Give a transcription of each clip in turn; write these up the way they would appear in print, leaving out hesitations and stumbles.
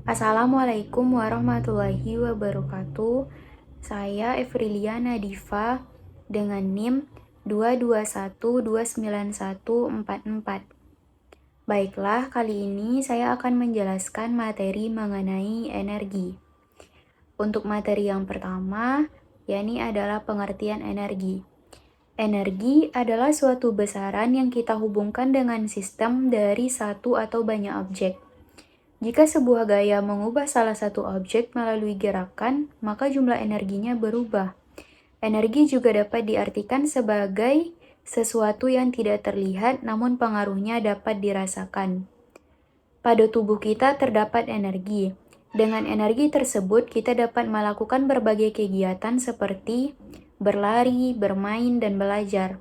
Assalamualaikum warahmatullahi wabarakatuh. Saya Evriliana Diva dengan NIM 221291444. Baiklah, kali ini saya akan menjelaskan materi mengenai energi. Untuk materi yang pertama, yakni adalah pengertian energi. Energi adalah suatu besaran yang kita hubungkan dengan sistem dari satu atau banyak objek. Jika sebuah gaya mengubah salah satu objek melalui gerakan, maka jumlah energinya berubah. Energi juga dapat diartikan sebagai sesuatu yang tidak terlihat namun pengaruhnya dapat dirasakan. Pada tubuh kita terdapat energi. Dengan energi tersebut, kita dapat melakukan berbagai kegiatan seperti berlari, bermain, dan belajar.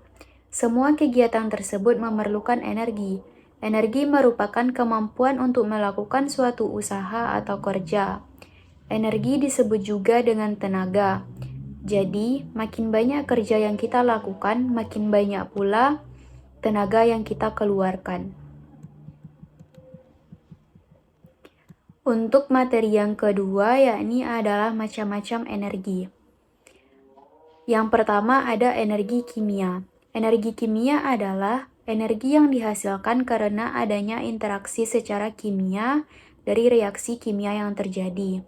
Semua kegiatan tersebut memerlukan energi. Energi merupakan kemampuan untuk melakukan suatu usaha atau kerja. Energi disebut juga dengan tenaga. Jadi, makin banyak kerja yang kita lakukan, makin banyak pula tenaga yang kita keluarkan. Untuk materi yang kedua, yakni adalah macam-macam energi. Yang pertama ada energi kimia. Energi kimia adalah energi yang dihasilkan karena adanya interaksi secara kimia dari reaksi kimia yang terjadi.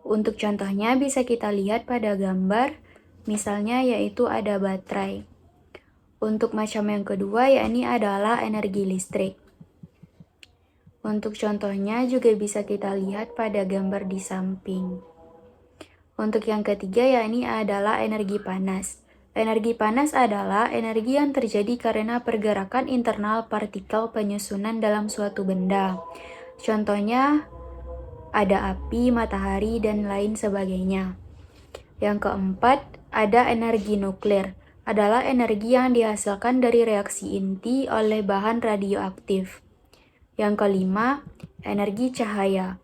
Untuk contohnya bisa kita lihat pada gambar, misalnya yaitu ada baterai. Untuk macam yang kedua yakni adalah energi listrik. Untuk contohnya juga bisa kita lihat pada gambar di samping. Untuk yang ketiga yakni adalah energi panas. Energi panas adalah energi yang terjadi karena pergerakan internal partikel penyusunan dalam suatu benda. Contohnya ada api, matahari, dan lain sebagainya. Yang keempat, ada energi nuklir. Adalah energi yang dihasilkan dari reaksi inti oleh bahan radioaktif. Yang kelima, energi cahaya.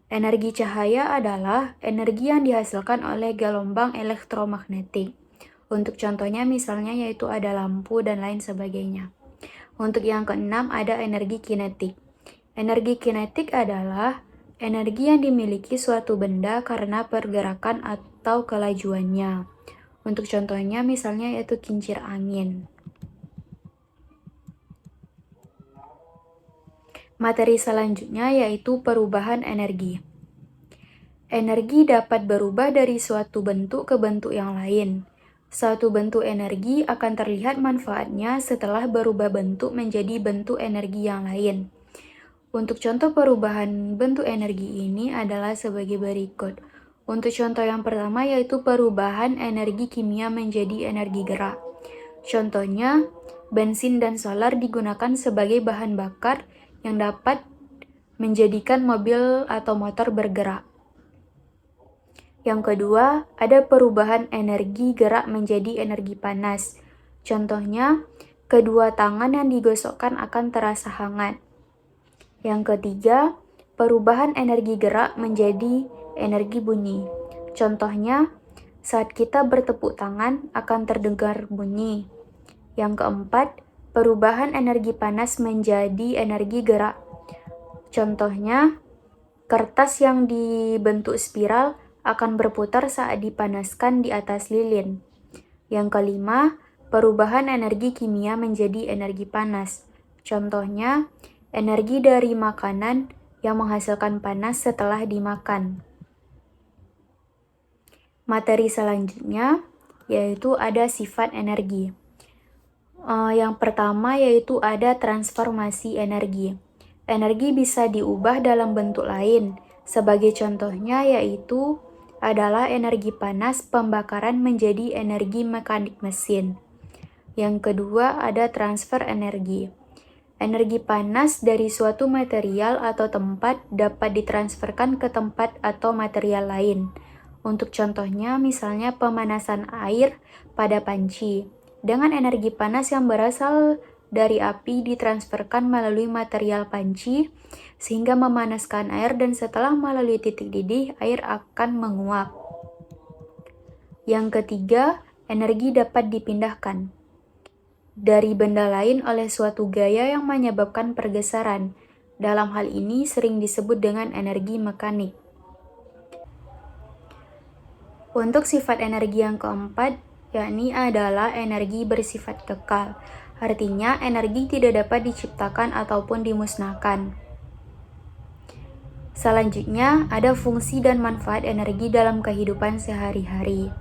Energi cahaya adalah energi yang dihasilkan oleh gelombang elektromagnetik. Untuk contohnya misalnya yaitu ada lampu dan lain sebagainya. Untuk yang keenam ada energi kinetik. Energi kinetik adalah energi yang dimiliki suatu benda karena pergerakan atau kelajuannya. Untuk contohnya misalnya yaitu kincir angin. Materi selanjutnya yaitu perubahan energi. Energi dapat berubah dari suatu bentuk ke bentuk yang lain. Suatu bentuk energi akan terlihat manfaatnya setelah berubah bentuk menjadi bentuk energi yang lain. Untuk contoh perubahan bentuk energi ini adalah sebagai berikut. Untuk contoh yang pertama yaitu perubahan energi kimia menjadi energi gerak. Contohnya, bensin dan solar digunakan sebagai bahan bakar yang dapat menjadikan mobil atau motor bergerak. Yang kedua, ada perubahan energi gerak menjadi energi panas. Contohnya, kedua tangan yang digosokkan akan terasa hangat. Yang ketiga, perubahan energi gerak menjadi energi bunyi. Contohnya, saat kita bertepuk tangan akan terdengar bunyi. Yang keempat, perubahan energi panas menjadi energi gerak. Contohnya, kertas yang dibentuk spiral akan berputar saat dipanaskan di atas lilin. Yang kelima, perubahan energi kimia menjadi energi panas. Contohnya, energi dari makanan yang menghasilkan panas setelah dimakan. Materi selanjutnya yaitu ada sifat energi. Yang pertama yaitu ada transformasi energi. Energi bisa diubah dalam bentuk lain. Sebagai contohnya yaitu adalah energi panas pembakaran menjadi energi mekanik mesin. Yang kedua ada transfer energi. Energi panas dari suatu material atau tempat dapat ditransferkan ke tempat atau material lain. Untuk contohnya misalnya pemanasan air pada panci. Dengan energi panas yang berasal dari api ditransferkan melalui material panci sehingga memanaskan air dan setelah melalui titik didih air akan menguap. Yang ketiga, energi dapat dipindahkan dari benda lain oleh suatu gaya yang menyebabkan pergeseran. Dalam hal ini sering disebut dengan energi mekanik. Untuk sifat energi yang keempat, yakni adalah energi bersifat kekal. Artinya, energi tidak dapat diciptakan ataupun dimusnahkan. Selanjutnya, ada fungsi dan manfaat energi dalam kehidupan sehari-hari.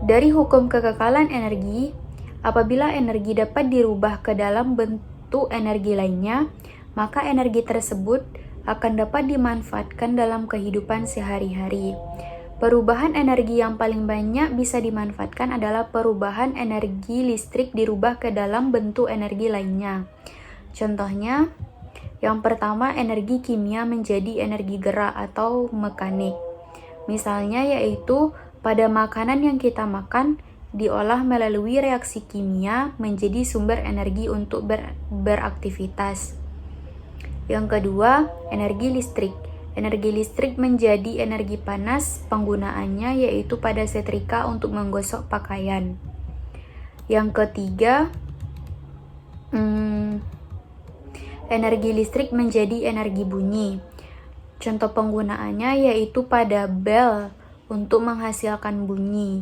Dari hukum kekekalan energi, apabila energi dapat dirubah ke dalam bentuk energi lainnya, maka energi tersebut akan dapat dimanfaatkan dalam kehidupan sehari-hari. Perubahan energi yang paling banyak bisa dimanfaatkan adalah perubahan energi listrik dirubah ke dalam bentuk energi lainnya. Contohnya, yang pertama, energi kimia menjadi energi gerak atau mekanik. Misalnya yaitu pada makanan yang kita makan diolah melalui reaksi kimia menjadi sumber energi untuk beraktivitas. Yang kedua, energi listrik. Energi listrik menjadi energi panas, penggunaannya yaitu pada setrika untuk menggosok pakaian. Yang ketiga, energi listrik menjadi energi bunyi. Contoh penggunaannya yaitu pada bel untuk menghasilkan bunyi.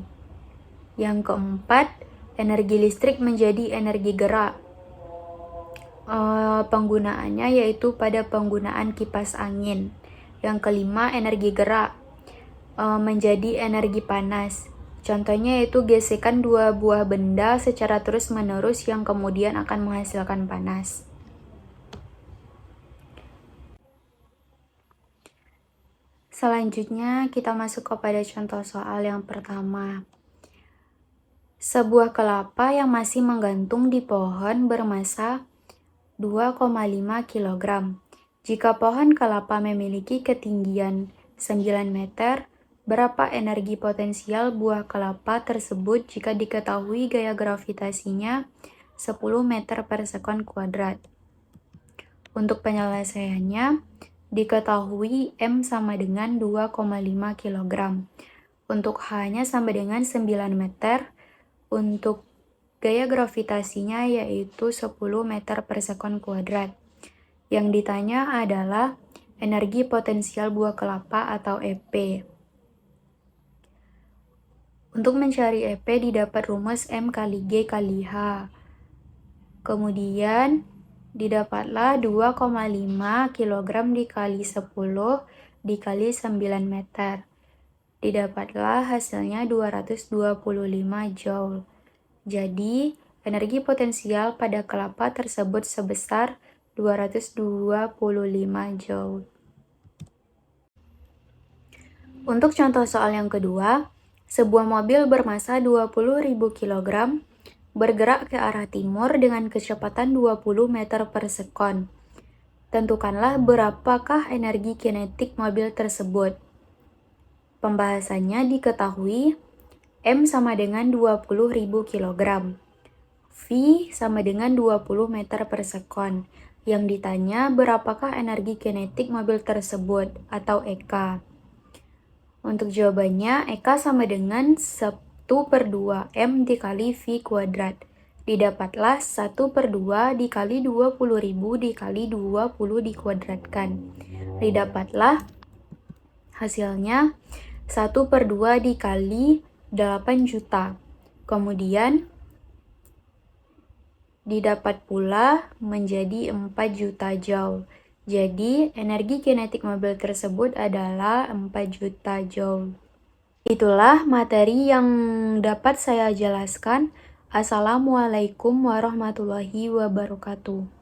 Yang keempat, energi listrik menjadi energi gerak. Penggunaannya yaitu pada penggunaan kipas angin. Yang kelima, energi gerak menjadi energi panas. Contohnya yaitu gesekan dua buah benda secara terus-menerus yang kemudian akan menghasilkan panas. Selanjutnya, kita masuk kepada contoh soal yang pertama. Sebuah kelapa yang masih menggantung di pohon bermassa 2,5 kg. Jika pohon kelapa memiliki ketinggian 9 meter, berapa energi potensial buah kelapa tersebut jika diketahui gaya gravitasinya 10 meter per sekon kuadrat? Untuk penyelesaiannya, diketahui M sama dengan 2,5 kg. Untuk H-nya sama dengan 9 meter. Untuk gaya gravitasinya yaitu 10 meter per sekon kuadrat. Yang ditanya adalah energi potensial buah kelapa atau EP. Untuk mencari EP didapat rumus M kali G kali H. Kemudian didapatlah 2,5 kg dikali 10 dikali 9 meter. Didapatlah hasilnya 225 joule. Jadi, energi potensial pada kelapa tersebut sebesar 225 joule. Untuk contoh soal yang kedua, sebuah mobil bermassa 20.000 kg bergerak ke arah timur dengan kecepatan 20 meter per sekon. Tentukanlah berapakah energi kinetik mobil tersebut. Pembahasannya diketahui M sama dengan 20.000 kg. V sama dengan 20 meter per sekon. Yang ditanya berapakah energi kinetik mobil tersebut atau EK. Untuk jawabannya, EK sama dengan 1/2 M dikali V kuadrat. Didapatlah 1/2 dikali 20.000 dikali 20 dikuadratkan. Didapatlah hasilnya 1/2 dikali 8 juta. Kemudian didapat pula menjadi 4 juta joule. Jadi, energi kinetik mobil tersebut adalah 4 juta joule. Itulah materi yang dapat saya jelaskan. Assalamualaikum warahmatullahi wabarakatuh.